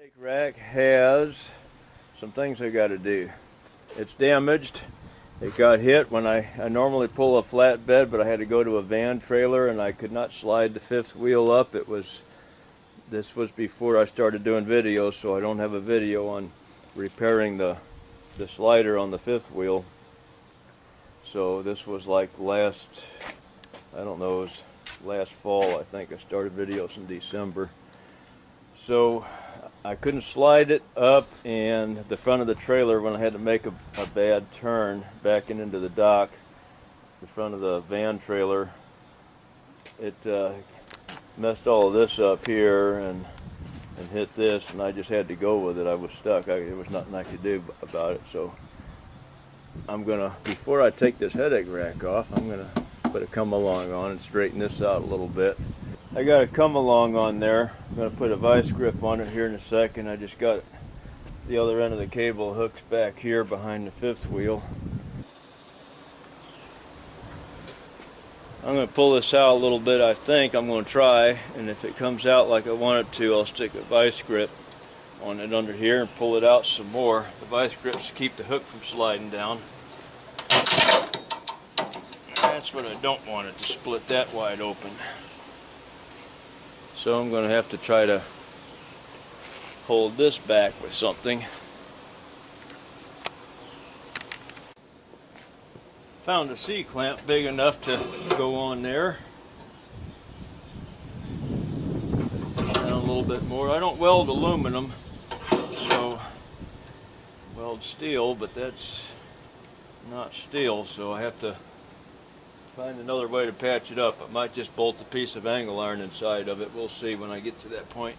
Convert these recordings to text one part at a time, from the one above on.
headache rack has some things I got to do. It's damaged. It got hit when I normally pull a flatbed, but I had to go to a van trailer and I could not slide the fifth wheel up. This was before I started doing videos, so I don't have a video on repairing the slider on the fifth wheel. So this was like last fall. I think I started videos in December. So I couldn't slide it up, and the front of the trailer, when I had to make a bad turn backing into the dock, the front of the van trailer, it messed all of this up here and hit this, and I just had to go with it. I was stuck. There was nothing I could do about it. So I'm gonna, before I take this headache rack off, I'm gonna put a come along on and straighten this out a little bit. I got a come along on there. I'm going to put a vice grip on it here in a second. I just got the other end of the cable hooks back here behind the fifth wheel. I'm going to pull this out a little bit. I think I'm going to try, and if it comes out like I want it to, I'll stick a vice grip on it under here and pull it out some more. The vice grips keep the hook from sliding down. That's what I don't want it to split that wide open. So I'm going to have to try to hold this back with something. Found a C-clamp big enough to go on there. Down a little bit more. I don't weld aluminum, so weld steel, but that's not steel, so I have to find another way to patch it up. I might just bolt a piece of angle iron inside of it. We'll see when I get to that point.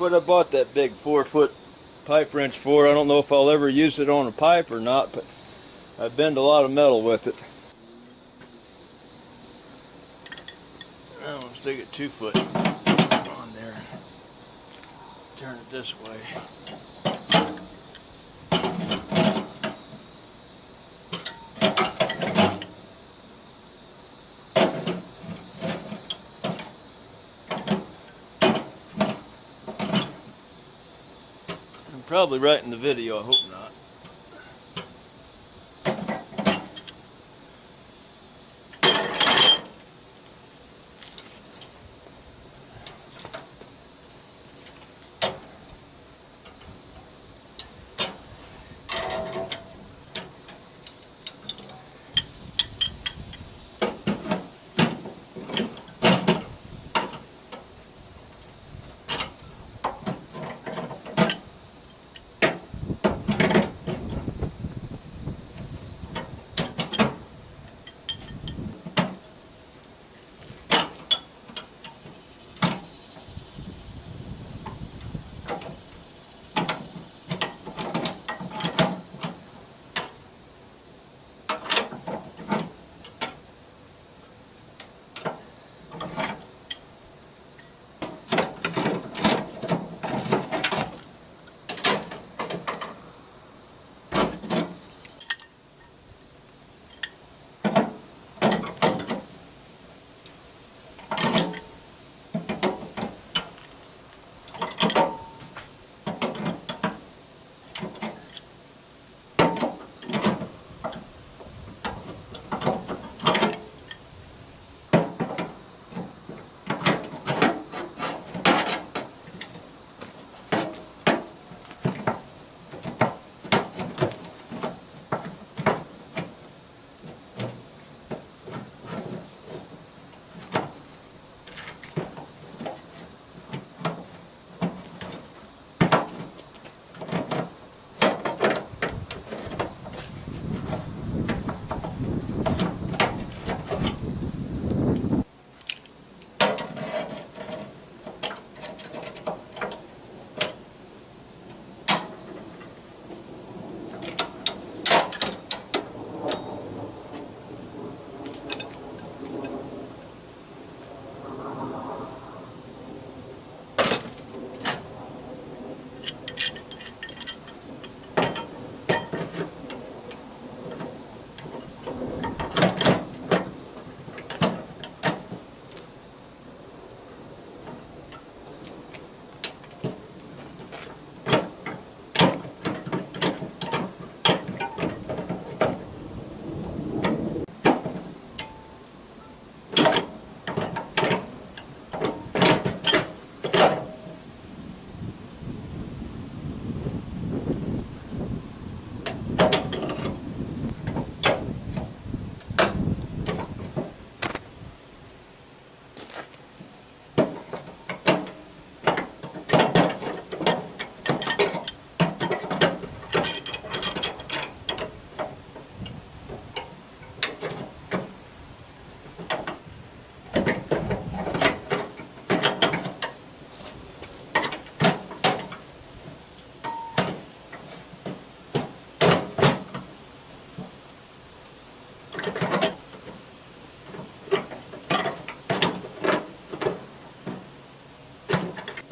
what I bought that big 4-foot pipe wrench for. I don't know if I'll ever use it on a pipe or not, but I bend a lot of metal with it. I'm going to stick it 2 foot on there. Turn it this way. I'm probably right in the video, I hope not.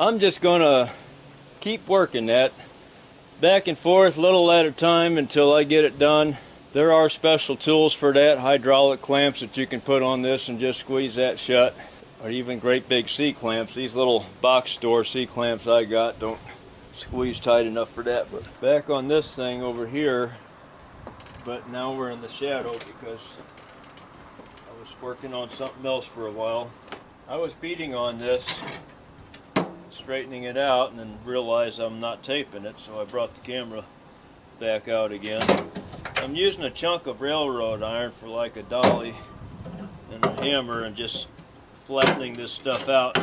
I'm just gonna keep working that back and forth, little at a time, until I get it done. There are special tools for that, hydraulic clamps that you can put on this and just squeeze that shut, or even great big C-clamps. These little box store C-clamps I got don't squeeze tight enough for that. But back on this thing over here, but now we're in the shadow because I was working on something else for a while. I was beating on this, straightening it out, and then realized I'm not taping it, so I brought the camera back out again. I'm using a chunk of railroad iron for like a dolly and a hammer and just flattening this stuff out.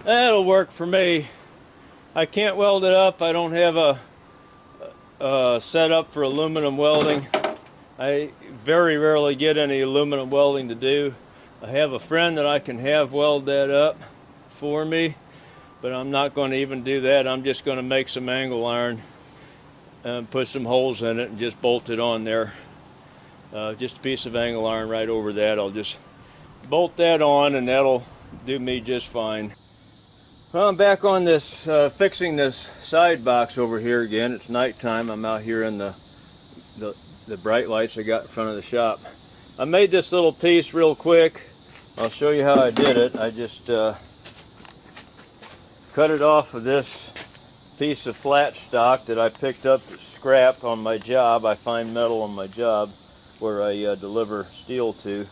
That'll work for me. I can't weld it up. I don't have a setup for aluminum welding. I very rarely get any aluminum welding to do. I have a friend that I can have weld that up for me, but I'm not going to even do that. I'm just going to make some angle iron and put some holes in it and just bolt it on there. Just a piece of angle iron right over that. I'll just bolt that on and that'll do me just fine. Well, I'm back on this, fixing this side box over here again. It's nighttime. I'm out here in the bright lights I got in front of the shop. I made this little piece real quick. I'll show you how I did it. I just cut it off of this piece of flat stock that I picked up scrap on my job. I find metal on my job where I deliver steel to.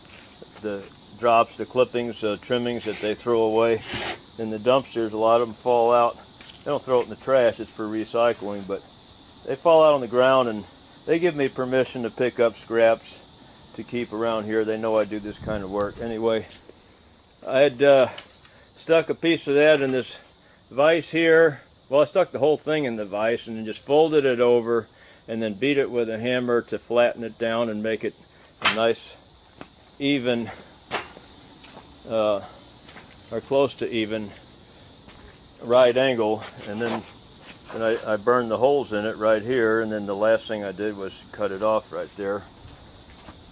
The drops, the clippings, trimmings that they throw away in the dumpsters, a lot of them fall out. They don't throw it in the trash, it's for recycling, but they fall out on the ground, and they give me permission to pick up scraps to keep around here. They know I do this kind of work. Anyway, I had stuck a piece of that in this vise here. Well, I stuck the whole thing in the vise and then just folded it over and then beat it with a hammer to flatten it down and make it a nice even or close to even right angle, and then I burned the holes in it right here, and then the last thing I did was cut it off right there.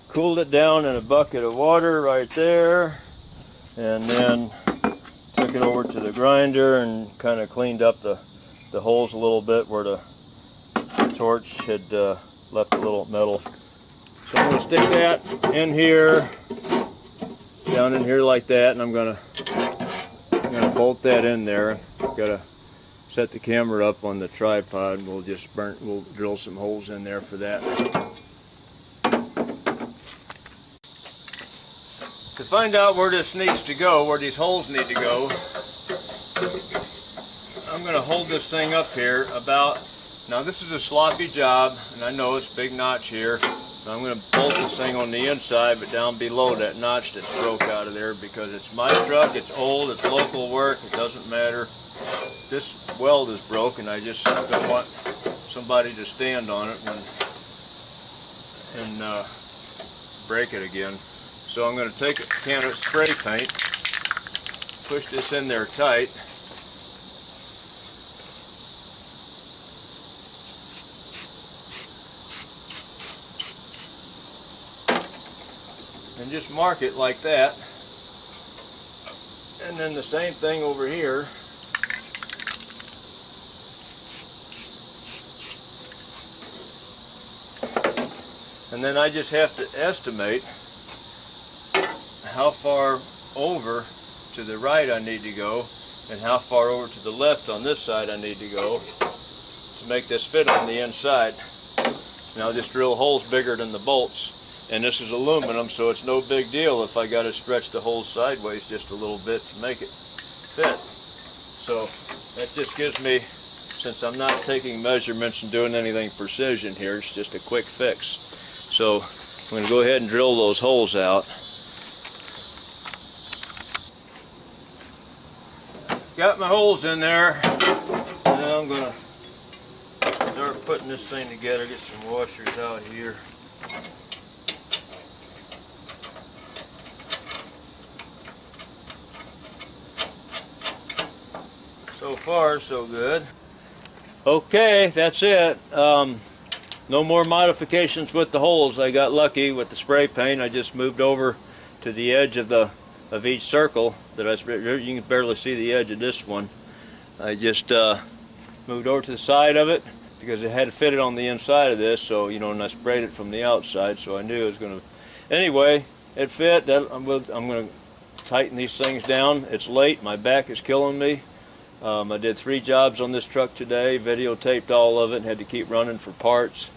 Cooled it down in a bucket of water right there, and then took it over to the grinder and kind of cleaned up the holes a little bit where the torch had left a little metal. So I'm going to stick that in here, down in here like that, and I'm gonna bolt that in there. Gotta set the camera up on the tripod. We'll drill some holes in there for that. To find out where this needs to go, where these holes need to go, I'm gonna hold this thing up here about, now this is a sloppy job, and I know it's a big notch here. I'm going to bolt this thing on the inside, but down below that notch that's broke out of there, because it's my truck, it's old, it's local work, it doesn't matter. This weld is broken. I just don't want somebody to stand on it and break it again. So I'm going to take a can of spray paint, push this in there tight, and just mark it like that. And then the same thing over here. And then I just have to estimate how far over to the right I need to go and how far over to the left on this side I need to go to make this fit on the inside. Now just drill holes bigger than the bolts. And this is aluminum, so it's no big deal if I got to stretch the holes sideways just a little bit to make it fit. So that just gives me, since I'm not taking measurements and doing anything precision here, it's just a quick fix. So I'm going to go ahead and drill those holes out. Got my holes in there, and now I'm going to start putting this thing together, get some washers out here. far, so good. Okay, that's it. No more modifications with the holes. I got lucky with the spray paint. I just moved over to the edge of each circle that you can barely see the edge of this one. I just moved over to the side of it because it had to fit it on the inside of this, so you know, and I sprayed it from the outside, so I knew it was going to. Anyway, it fit. I'm going to tighten these things down. It's late. My back is killing me. I did 3 jobs on this truck today, videotaped all of it, and had to keep running for parts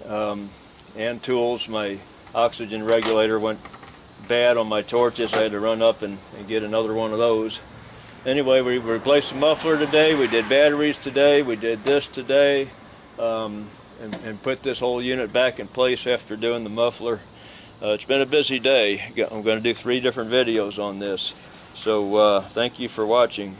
and tools. My oxygen regulator went bad on my torches. I had to run up and get another one of those. Anyway, we replaced the muffler today, we did batteries today, we did this today, and put this whole unit back in place after doing the muffler. It's been a busy day. I'm going to do 3 different videos on this. So thank you for watching.